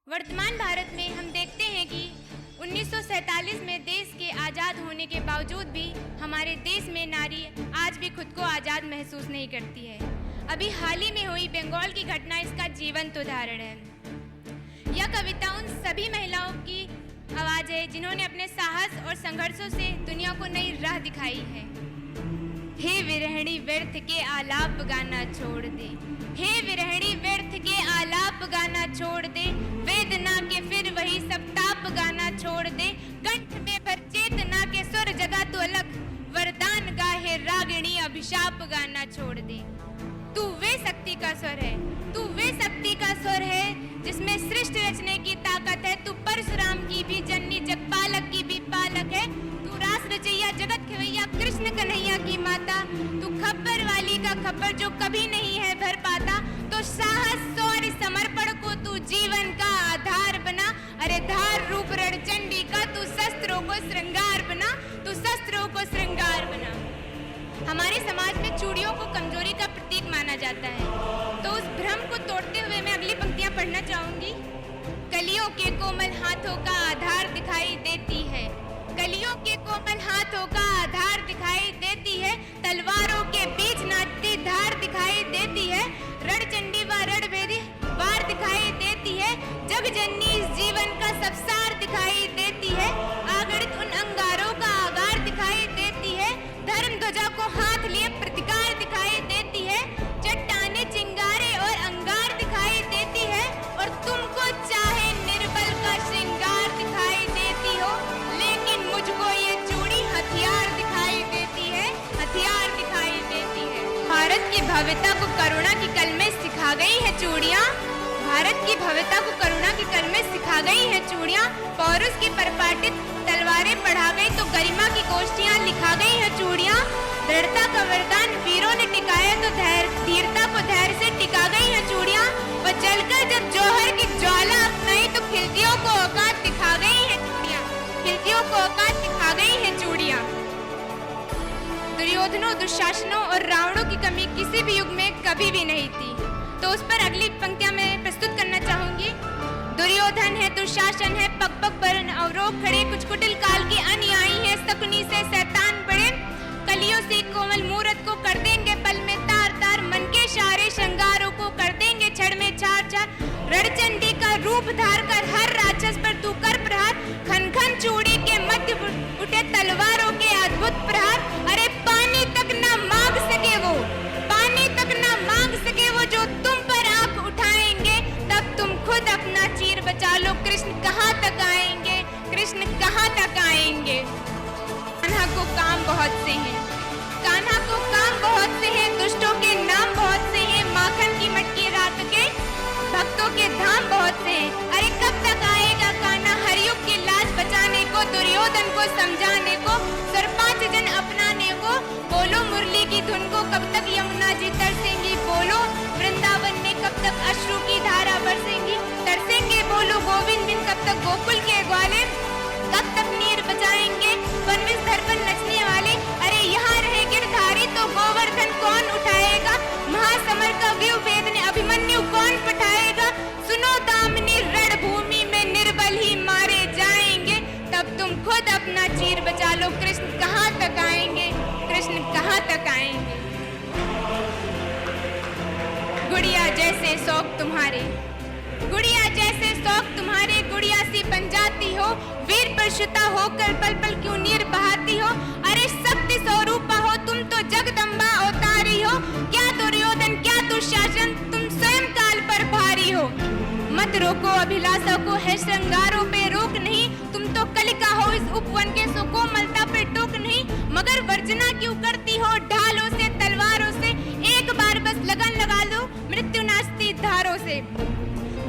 वर्तमान भारत में हम देखते हैं कि 1947 में देश के आज़ाद होने के बावजूद भी हमारे देश में नारी आज भी खुद को आज़ाद महसूस नहीं करती है। अभी हाल ही में हुई बंगाल की घटना इसका जीवंत उदाहरण है। यह कविता उन सभी महिलाओं की आवाज़ है जिन्होंने अपने साहस और संघर्षों से दुनिया को नई राह दिखाई है। हे विरहिणी व्यर्थ के आलाप गाना छोड़ दे, हे विरहिणी व्यर्थ के आलाप गाना छोड़ दे, वेदना के फिर वही सब ताप गाना छोड़ दे, कंठ में भर चेतना के सुर जगा तू अलग, वरदान गाहे रागिणी अभिशाप गाना छोड़ दे। तू वे शक्ति का स्वर है, तू वे शक्ति का स्वर है जिसमें सृष्टि रचने की ताकत है। तू परशुराम की भी जननी, जगपालक की भी पालक है। तू रास रचैया, जगत खवैया, कृष्ण कन्हैया की माता। तू खप्पर वाली का खप्पर जो कभी नहीं है भर पाता। तो साहस, शौर्य, समर्पण को तू जीवन का आधार बना। अरे धार रूप रणचंडी का तू शस्त्रों को श्रृंगार बना, तू शस्त्रों को श्रृंगार बना। हमारे समाज में चूड़ियों को कमजोरी का प्रतीक माना जाता है, तो उस भ्रम को तोड़ते हुए मैं अगली पंक्तियां पढ़ना चाहूंगी। कलियों के कोमल हाथों का आधार दिखाई देती है, कलियों के कोमल हाथों का आधार दिखाई देती है, तलवारों के बीच नाचती धार दिखाई देती है, रणचंडी व रणभेदी वार दिखाई देती है, जगजननी इस जीवन का सब सार दिखाई देती है, आगणित उन अंगारों का आगार दिखाई देती है, धर्म ध्वजा को हाथ लिए प्रतिकार दिखाई देती है, चट्टाने चिंगारे और अंगार दिखाई देती है, और तुमको चाहे निर्बल का श्रृंगार दिखाई देती हो, लेकिन मुझको ये चूड़ी हथियार दिखाई देती है, हथियार दिखाई देती है। भारत की भव्यता को करुणा की कल में सिखा गई है चूड़ियाँ, भारत की भव्यता को करुणा की कल में सिखा गई है चूड़ियाँ, पौरुष की परिपाटित तलवारें पढ़ा गई तो गरिमा की गोष्ठियाँ लिखा गई है चूड़ियाँ, दृढ़ता का वरदान वीरों ने टिकाया तो धीरता को धैर्य से टिका गई है चूड़ियाँ, और जलकर जब जौहर की ज्वाला अपनाई तो खिलतियों को औकात दिखा गई है चूड़ियाँ, खिलतियों को औकात दिखा गई है चूड़ियाँ। दुर्योधनों, दुशासनों और रावणों की कमी किसी भी युग में कभी भी नहीं थी, तो उस पर अगली पंक्तियां मैं प्रस्तुत करना चाहूंगी। दुर्योधन है, दुशासन है, पग पग पर अवरोध खड़े, कुछ कुटिल काल के अनुयायी है, शकुनी से शैतान बड़े, कलियों से कोमल मूरत को कर देंगे पल में तार तार, मन के सारे श्रृंगारों को कर देंगे क्षण में चार चार, रणचंडी का रूप धार कर हर राक्षस पर तू कर प्रहार, खन खन चूड़ी के मध्य उठे तलवारों के अद्भुत प्रहार, अरे पानी तक न मांग सके वो, पानी तक न मांग सके वो जो तुम पर आंख उठाएंगे, तब तुम खुद अपना चीर बचा लो, कृष्ण कहाँ तक आएंगे, कृष्ण कहाँ तक आएंगे। कान्हा को काम बहुत से हैं, कान्हा को काम बहुत से हैं, दुष्टों के नाम बहुत से हैं, माखन की मटकी रात के भक्तों के धाम बहुत से हैं, अरे कब तक आएगा कान्हा हरयुग की लाज बचाने को, दुर्योधन को समझाने को, सरपंच जन अपनाने को, बोलो मुरली की धुन को कब तक यमुना जी तरसेंगी, बोलो वृंदावन में कब तक अश्रु की धारा बरसेंगी, तरसेंगे बोलो गोविंद बिन कब तक गोकुल के ग्वाले, कब तक नीर बचाएंगे वनविष धर पर नचने वाले, अरे यहाँ रहे गिरधारी तो गोवर्धन कौन उठाएगा, महासमर का व्यू वेद ने अभिमन्यु कौन पठाएगा, सुनो दामिनी रणभूमि में निर्बल ही मारे जाएंगे, तब तुम खुद अपना चीर बचा लो, कृष्ण कहाँ तक आएंगे, कृष्ण कहाँ तक आएंगे। गुड़िया जैसे शौक तुम्हारे, गुड़िया जैसे शौक तुम्हारे, गुड़िया सी बन जाती हो, वीर परशुता होकर पल पल क्यों नीर बहाती हो, अरे शक्ति स्वरूपा हो तुम तो जगदम्बा अवतारी हो, क्या दुर्योधन क्या दुशासन तुम स्वयं काल पर भारी हो, मत रोको अभिलाषा को है श्रृंगारों पे रोक नहीं, तुम तो कलिका हो इस उपवन के सो कोमलता पे टोक नहीं, मगर वर्जना क्यों करती हो ढालों से तलवारों से, एक बार बस लगन लगा लो मृत्यु नाचती धारों से,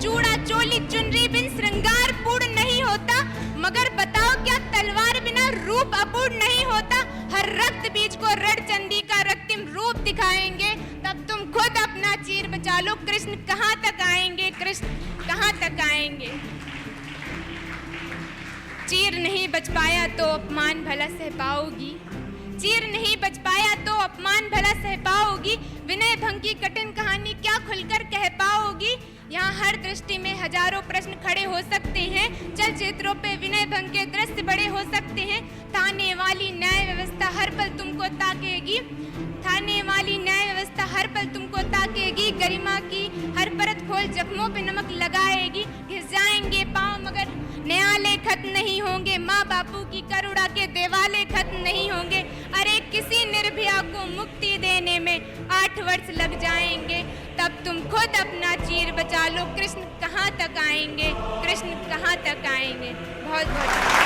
चूड़ा चोली चुनरी बिन श्रृंगार पूर्ण नहीं होता, मगर बताओ क्या तलवार बिना रूप अपूर्ण नहीं होता, हर रक्त बीज को रणचंडी का रक्तिम रूप दिखाएंगे, तब तुम खुद अपना चीर बचा लो, कृष्ण कहाँ तक आएंगे, कृष्ण कहाँ तक आएंगे। चीर नहीं बच पाया तो अपमान भला सह पाओगी, चीर नहीं बच पाया तो अपमान भला सह पाओगी, विनय भंग की कठिन कहानी क्या खुलकर कह पाओगी, यहाँ हर दृष्टि में हजारों प्रश्न खड़े हो सकते हैं। चलचित्रों पे विनय भंग के दृश्य बड़े हो सकते हैं। थाने वाली न्याय व्यवस्था हर पल तुमको ताकेगी, थाने वाली न्याय व्यवस्था हर पल तुमको ताकेगी। गरिमा की हर परत खोल जख्मों पे नमक लगाएगी। घिस जाएंगे पाँव मगर न्यायालय खत्म नहीं होंगे। माँ बापू की करुणा के देवाले खत्म नहीं होंगे। अरे किसी निर्भया को मुक्ति देने में 8 वर्ष लग जाएंगे। तब तुम खुद अपना चीर बचा लो। कृष्ण कहाँ तक आएंगे, कृष्ण कहाँ तक आएंगे। बहुत बहुत